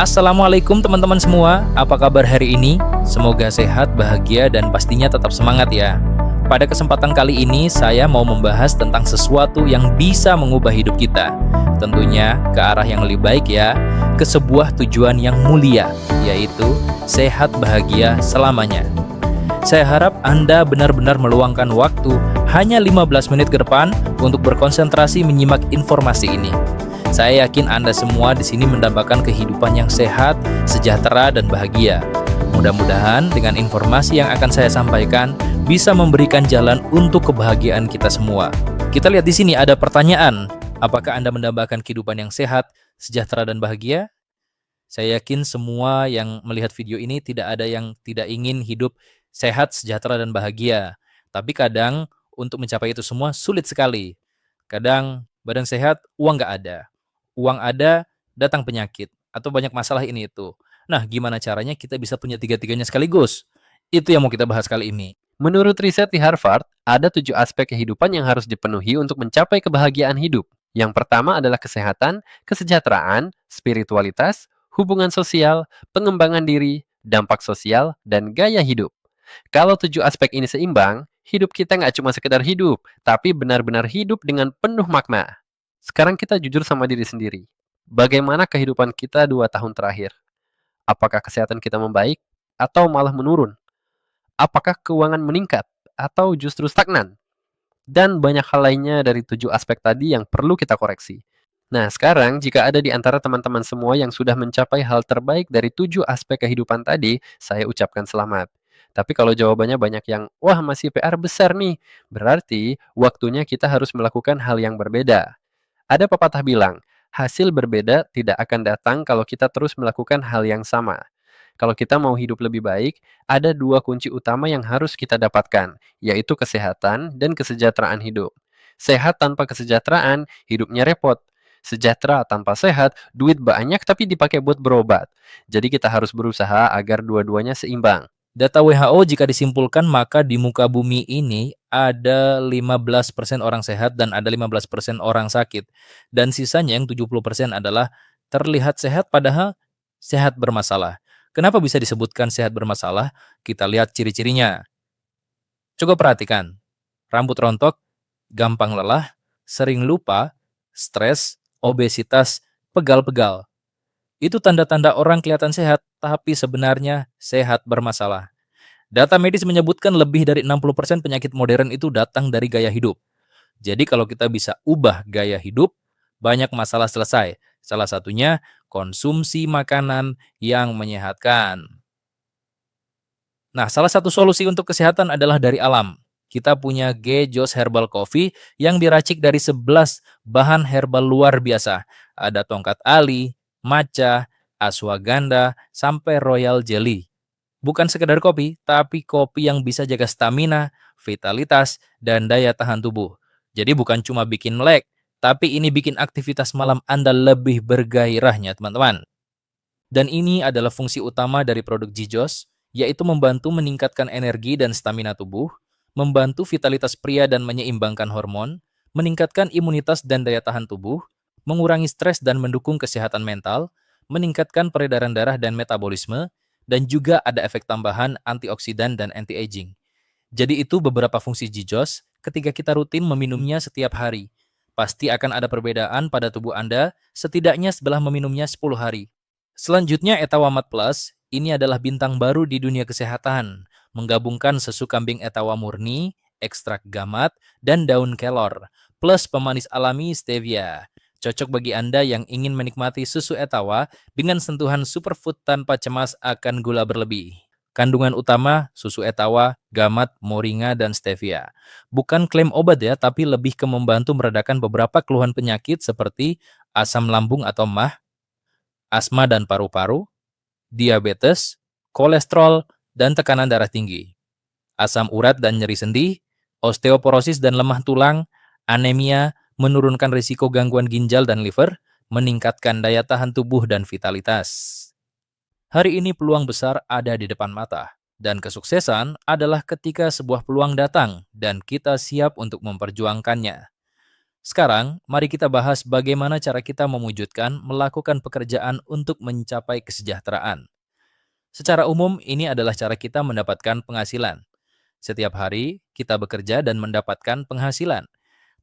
Assalamualaikum teman-teman semua, apa kabar hari ini? Semoga sehat, bahagia, dan pastinya tetap semangat ya. Pada kesempatan kali ini, saya mau membahas tentang sesuatu yang bisa mengubah hidup kita. Tentunya ke arah yang lebih baik ya, ke sebuah tujuan yang mulia, yaitu sehat bahagia selamanya. Saya harap Anda benar-benar meluangkan waktu hanya 15 menit ke depan untuk berkonsentrasi menyimak informasi ini. Saya yakin Anda semua di sini mendapatkan kehidupan yang sehat, sejahtera, dan bahagia. Mudah-mudahan dengan informasi yang akan saya sampaikan bisa memberikan jalan untuk kebahagiaan kita semua. Kita lihat di sini ada pertanyaan, apakah Anda mendapatkan kehidupan yang sehat, sejahtera, dan bahagia? Saya yakin semua yang melihat video ini tidak ada yang tidak ingin hidup sehat, sejahtera, dan bahagia. Tapi kadang untuk mencapai itu semua sulit sekali. Kadang badan sehat, uang nggak ada. Uang ada, datang penyakit. Atau banyak masalah ini itu. Nah, gimana caranya kita bisa punya tiga-tiganya sekaligus? Itu yang mau kita bahas kali ini. Menurut riset di Harvard, ada 7 aspek kehidupan yang harus dipenuhi untuk mencapai kebahagiaan hidup. Yang pertama adalah kesehatan, kesejahteraan, spiritualitas, hubungan sosial, pengembangan diri, dampak sosial, dan gaya hidup. Kalau 7 aspek ini seimbang, hidup kita nggak cuma sekedar hidup, tapi benar-benar hidup dengan penuh makna. Sekarang kita jujur sama diri sendiri. Bagaimana kehidupan kita 2 tahun terakhir? Apakah kesehatan kita membaik atau malah menurun? Apakah keuangan meningkat atau justru stagnan? Dan banyak hal lainnya dari 7 aspek tadi yang perlu kita koreksi. Nah, sekarang jika ada di antara teman-teman semua yang sudah mencapai hal terbaik dari 7 aspek kehidupan tadi, saya ucapkan selamat. Tapi kalau jawabannya banyak yang, wah masih PR besar nih, berarti waktunya kita harus melakukan hal yang berbeda. Ada pepatah bilang, hasil berbeda tidak akan datang kalau kita terus melakukan hal yang sama. Kalau kita mau hidup lebih baik, ada 2 kunci utama yang harus kita dapatkan, yaitu kesehatan dan kesejahteraan hidup. Sehat tanpa kesejahteraan, hidupnya repot. Sejahtera tanpa sehat, duit banyak tapi dipakai buat berobat. Jadi kita harus berusaha agar dua-duanya seimbang. Data WHO jika disimpulkan maka di muka bumi ini ada 15% orang sehat dan ada 15% orang sakit. Dan sisanya yang 70% adalah terlihat sehat padahal sehat bermasalah. Kenapa bisa disebutkan sehat bermasalah? Kita lihat ciri-cirinya. Coba perhatikan. Rambut rontok, gampang lelah, sering lupa, stres, obesitas, pegal-pegal. Itu tanda-tanda orang kelihatan sehat, tapi sebenarnya sehat bermasalah. Data medis menyebutkan lebih dari 60% penyakit modern itu datang dari gaya hidup. Jadi kalau kita bisa ubah gaya hidup, banyak masalah selesai. Salah satunya konsumsi makanan yang menyehatkan. Nah, salah satu solusi untuk kesehatan adalah dari alam. Kita punya G-Joss Herbal Coffee yang diracik dari 11 bahan herbal luar biasa. Ada tongkat ali, matcha, ashwagandha, sampai royal jelly. Bukan sekedar kopi, tapi kopi yang bisa jaga stamina, vitalitas, dan daya tahan tubuh. Jadi bukan cuma bikin melek, tapi ini bikin aktivitas malam Anda lebih bergairahnya, teman-teman. Dan ini adalah fungsi utama dari produk Jijos, yaitu membantu meningkatkan energi dan stamina tubuh, membantu vitalitas pria dan menyeimbangkan hormon, meningkatkan imunitas dan daya tahan tubuh, mengurangi stres dan mendukung kesehatan mental, meningkatkan peredaran darah dan metabolisme, dan juga ada efek tambahan antioksidan dan anti-aging. Jadi itu beberapa fungsi Jijos ketika kita rutin meminumnya setiap hari. Pasti akan ada perbedaan pada tubuh Anda setidaknya setelah meminumnya 10 hari. Selanjutnya Etawamat Plus, ini adalah bintang baru di dunia kesehatan, menggabungkan susu kambing Etawa murni, ekstrak gamat, dan daun kelor, plus pemanis alami stevia. Cocok bagi Anda yang ingin menikmati susu Etawa dengan sentuhan superfood tanpa cemas akan gula berlebih. Kandungan utama susu Etawa, gamat, moringa, dan stevia. Bukan klaim obat ya, tapi lebih ke membantu meredakan beberapa keluhan penyakit seperti asam lambung atau MAH, asma dan paru-paru, diabetes, kolesterol, dan tekanan darah tinggi, asam urat dan nyeri sendi, osteoporosis dan lemah tulang, anemia, menurunkan risiko gangguan ginjal dan liver, meningkatkan daya tahan tubuh dan vitalitas. Hari ini peluang besar ada di depan mata, dan kesuksesan adalah ketika sebuah peluang datang dan kita siap untuk memperjuangkannya. Sekarang, mari kita bahas bagaimana cara kita mewujudkan melakukan pekerjaan untuk mencapai kesejahteraan. Secara umum, ini adalah cara kita mendapatkan penghasilan. Setiap hari, kita bekerja dan mendapatkan penghasilan.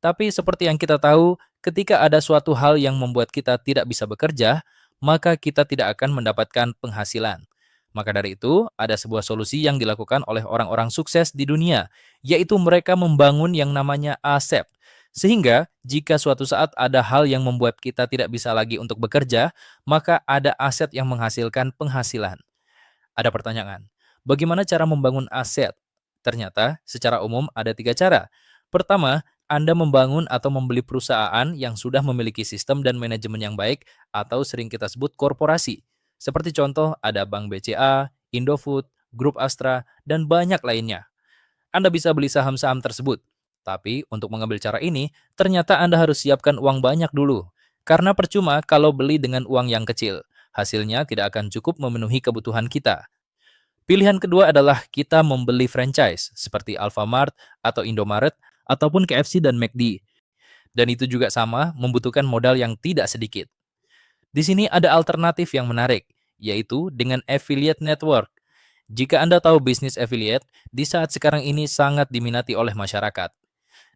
Tapi seperti yang kita tahu, ketika ada suatu hal yang membuat kita tidak bisa bekerja, maka kita tidak akan mendapatkan penghasilan. Maka dari itu, ada sebuah solusi yang dilakukan oleh orang-orang sukses di dunia, yaitu mereka membangun yang namanya aset. Sehingga, jika suatu saat ada hal yang membuat kita tidak bisa lagi untuk bekerja, maka ada aset yang menghasilkan penghasilan. Ada pertanyaan, bagaimana cara membangun aset? Ternyata, secara umum ada 3 cara. Pertama, Anda membangun atau membeli perusahaan yang sudah memiliki sistem dan manajemen yang baik atau sering kita sebut korporasi. Seperti contoh, ada Bank BCA, Indofood, Grup Astra, dan banyak lainnya. Anda bisa beli saham-saham tersebut. Tapi, untuk mengambil cara ini, ternyata Anda harus siapkan uang banyak dulu. Karena percuma kalau beli dengan uang yang kecil. Hasilnya tidak akan cukup memenuhi kebutuhan kita. Pilihan kedua adalah kita membeli franchise seperti Alfamart atau Indomaret ataupun KFC dan McD. Dan itu juga sama membutuhkan modal yang tidak sedikit. Di sini ada alternatif yang menarik, yaitu dengan affiliate network. Jika Anda tahu bisnis affiliate, di saat sekarang ini sangat diminati oleh masyarakat.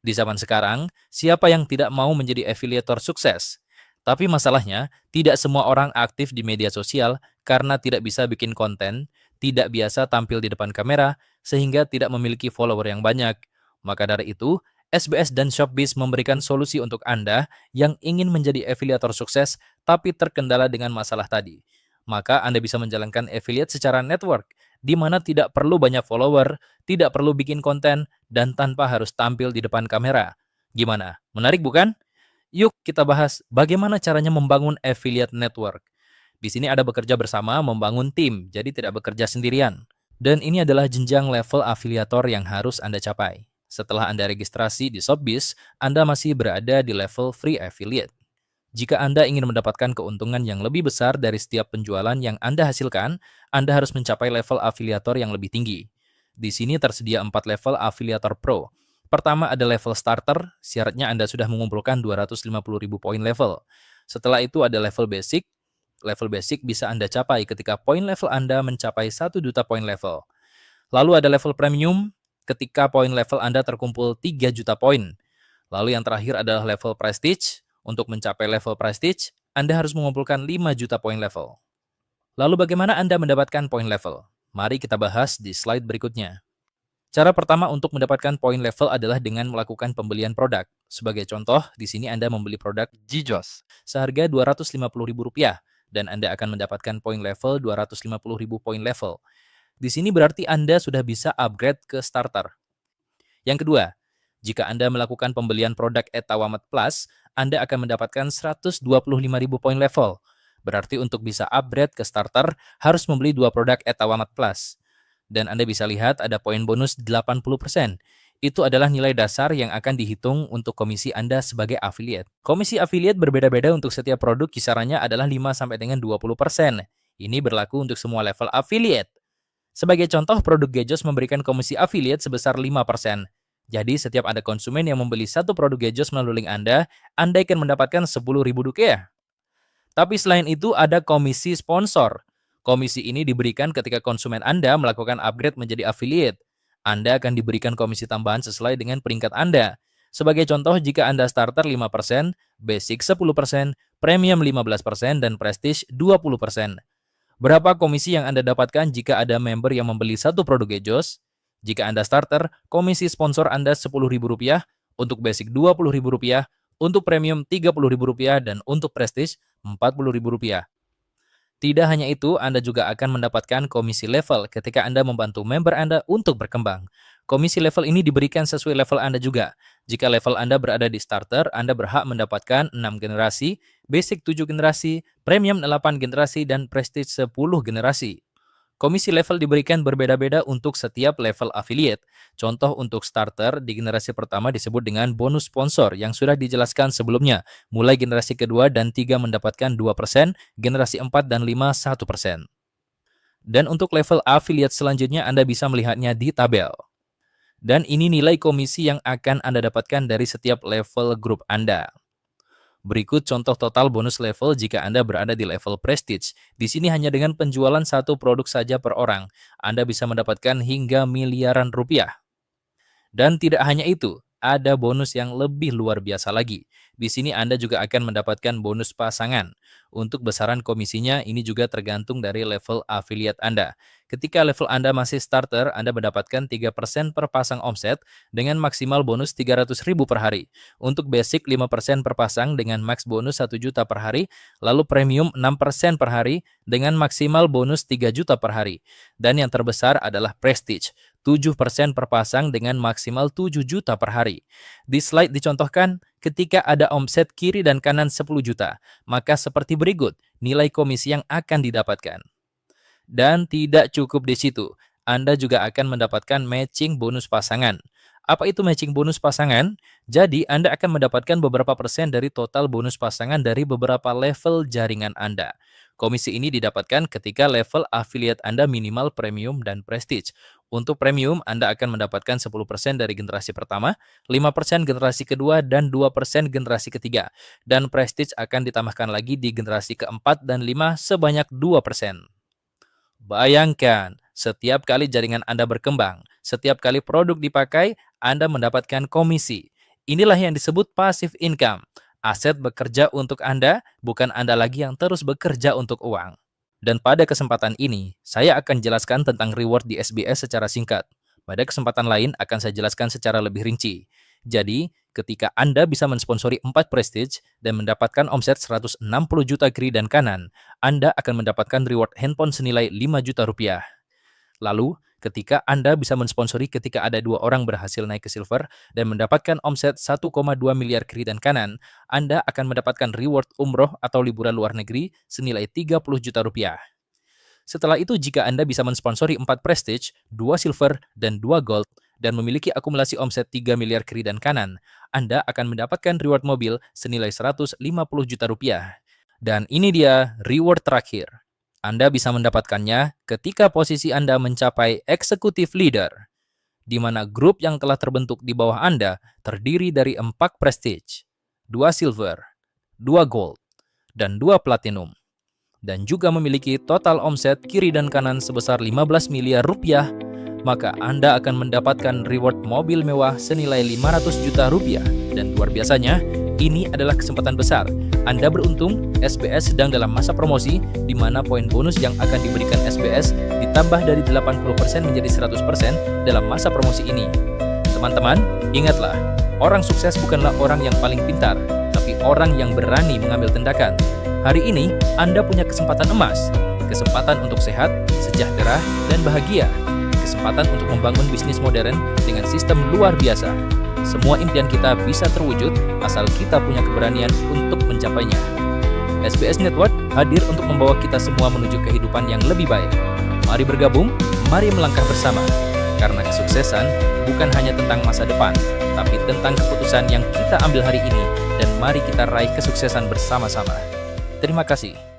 Di zaman sekarang, siapa yang tidak mau menjadi afiliator sukses? Tapi masalahnya, tidak semua orang aktif di media sosial karena tidak bisa bikin konten, tidak biasa tampil di depan kamera, sehingga tidak memiliki follower yang banyak. Maka dari itu, SBS dan Shopbiz memberikan solusi untuk Anda yang ingin menjadi afiliator sukses tapi terkendala dengan masalah tadi. Maka Anda bisa menjalankan affiliate secara network, di mana tidak perlu banyak follower, tidak perlu bikin konten, dan tanpa harus tampil di depan kamera. Gimana? Menarik bukan? Yuk kita bahas bagaimana caranya membangun affiliate network. Di sini ada bekerja bersama, membangun tim, jadi tidak bekerja sendirian. Dan ini adalah jenjang level afiliator yang harus Anda capai. Setelah Anda registrasi di Shopbiz, Anda masih berada di level free affiliate. Jika Anda ingin mendapatkan keuntungan yang lebih besar dari setiap penjualan yang Anda hasilkan, Anda harus mencapai level afiliator yang lebih tinggi. Di sini tersedia 4 level afiliator pro. Pertama ada level starter, syaratnya Anda sudah mengumpulkan 250.000 poin level. Setelah itu ada level basic. Level basic bisa Anda capai ketika poin level Anda mencapai 1 juta poin level. Lalu ada level premium, ketika poin level Anda terkumpul 3 juta poin. Lalu yang terakhir adalah level prestige. Untuk mencapai level prestige, Anda harus mengumpulkan 5 juta poin level. Lalu bagaimana Anda mendapatkan poin level? Mari kita bahas di slide berikutnya. Cara pertama untuk mendapatkan poin level adalah dengan melakukan pembelian produk. Sebagai contoh, di sini Anda membeli produk Jijos. seharga Rp250.000 dan Anda akan mendapatkan poin level 250.000 poin level. Di sini berarti Anda sudah bisa upgrade ke starter. Yang kedua, jika Anda melakukan pembelian produk Etawamat Plus, Anda akan mendapatkan 125.000 poin level. Berarti untuk bisa upgrade ke starter, harus membeli 2 produk Etawamat Plus. Dan Anda bisa lihat ada poin bonus 80%. Itu adalah nilai dasar yang akan dihitung untuk komisi Anda sebagai affiliate. Komisi affiliate berbeda-beda untuk setiap produk, kisarannya adalah 5-20%. Ini berlaku untuk semua level affiliate. Sebagai contoh, produk Gejos memberikan komisi affiliate sebesar 5%. Jadi setiap ada konsumen yang membeli satu produk Gejos melalui link Anda akan mendapatkan 10.000 rupiah. Tapi selain itu ada komisi sponsor. Komisi ini diberikan ketika konsumen Anda melakukan upgrade menjadi affiliate. Anda akan diberikan komisi tambahan sesuai dengan peringkat Anda. Sebagai contoh, jika Anda starter 5%, basic 10%, premium 15%, dan prestige 20%. Berapa komisi yang Anda dapatkan jika ada member yang membeli satu produk Gejos? Jika Anda starter, komisi sponsor Anda Rp10.000, untuk basic Rp20.000, untuk premium Rp30.000, dan untuk prestige Rp40.000. Tidak hanya itu, Anda juga akan mendapatkan komisi level ketika Anda membantu member Anda untuk berkembang. Komisi level ini diberikan sesuai level Anda juga. Jika level Anda berada di starter, Anda berhak mendapatkan 6 generasi, basic 7 generasi, premium 8 generasi, dan prestige 10 generasi. Komisi level diberikan berbeda-beda untuk setiap level affiliate. Contoh untuk starter, di generasi pertama disebut dengan bonus sponsor yang sudah dijelaskan sebelumnya. Mulai generasi kedua dan 3 mendapatkan 2%, generasi 4 dan 5 1%. Dan untuk level affiliate selanjutnya Anda bisa melihatnya di tabel. Dan ini nilai komisi yang akan Anda dapatkan dari setiap level grup Anda. Berikut contoh total bonus level jika Anda berada di level Prestige. Di sini hanya dengan penjualan satu produk saja per orang, Anda bisa mendapatkan hingga miliaran rupiah. Dan tidak hanya itu, ada bonus yang lebih luar biasa lagi. Di sini Anda juga akan mendapatkan bonus pasangan. Untuk besaran komisinya ini juga tergantung dari level affiliate Anda. Ketika level Anda masih starter, Anda mendapatkan 3% per pasang omset dengan maksimal bonus 300.000 per hari. Untuk basic 5% per pasang dengan max bonus 1 juta per hari, lalu premium 6% per hari dengan maksimal bonus 3 juta per hari. Dan yang terbesar adalah prestige. 7% per pasang dengan maksimal 7 juta per hari. Di slide dicontohkan, ketika ada omset kiri dan kanan 10 juta, maka seperti berikut nilai komisi yang akan didapatkan. Dan tidak cukup di situ, Anda juga akan mendapatkan matching bonus pasangan. Apa itu matching bonus pasangan? Jadi, Anda akan mendapatkan beberapa persen dari total bonus pasangan dari beberapa level jaringan Anda. Komisi ini didapatkan ketika level affiliate Anda minimal premium dan prestige. Untuk premium, Anda akan mendapatkan 10% dari generasi pertama, 5% generasi kedua, dan 2% generasi ketiga. Dan prestige akan ditambahkan lagi di generasi keempat dan 5 sebanyak 2%. Bayangkan, setiap kali jaringan Anda berkembang, setiap kali produk dipakai, Anda mendapatkan komisi. Inilah yang disebut passive income. Aset bekerja untuk Anda, bukan Anda lagi yang terus bekerja untuk uang. Dan pada kesempatan ini, saya akan jelaskan tentang reward di SBS secara singkat. Pada kesempatan lain akan saya jelaskan secara lebih rinci. Jadi, ketika Anda bisa mensponsori 4 prestige dan mendapatkan omset 160 juta kiri dan kanan, Anda akan mendapatkan reward handphone senilai 5 juta rupiah. Lalu, ketika Anda bisa mensponsori ketika ada 2 orang berhasil naik ke silver dan mendapatkan omset 1,2 miliar kiri dan kanan, Anda akan mendapatkan reward umroh atau liburan luar negeri senilai 30 juta rupiah. Setelah itu, jika Anda bisa mensponsori 4 prestige, 2 silver, dan 2 gold, dan memiliki akumulasi omset 3 miliar kiri dan kanan, Anda akan mendapatkan reward mobil senilai 150 juta rupiah. Dan ini dia reward terakhir. Anda bisa mendapatkannya ketika posisi Anda mencapai executive leader, di mana grup yang telah terbentuk di bawah Anda terdiri dari 4 prestige, 2 silver, 2 gold, dan 2 platinum, dan juga memiliki total omset kiri dan kanan sebesar 15 miliar rupiah, maka Anda akan mendapatkan reward mobil mewah senilai 500 juta rupiah. Dan luar biasanya, ini adalah kesempatan besar. Anda beruntung, SBS sedang dalam masa promosi, di mana poin bonus yang akan diberikan SBS ditambah dari 80% menjadi 100% dalam masa promosi ini. Teman-teman, ingatlah, orang sukses bukanlah orang yang paling pintar, tapi orang yang berani mengambil tindakan. Hari ini, Anda punya kesempatan emas. Kesempatan untuk sehat, sejahtera, dan bahagia. Kesempatan untuk membangun bisnis modern dengan sistem luar biasa. Semua impian kita bisa terwujud asal kita punya keberanian untuk mencapainya. SBS Network hadir untuk membawa kita semua menuju kehidupan yang lebih baik. Mari bergabung, mari melangkah bersama. Karena kesuksesan bukan hanya tentang masa depan, tapi tentang keputusan yang kita ambil hari ini. Dan mari kita raih kesuksesan bersama-sama. Terima kasih.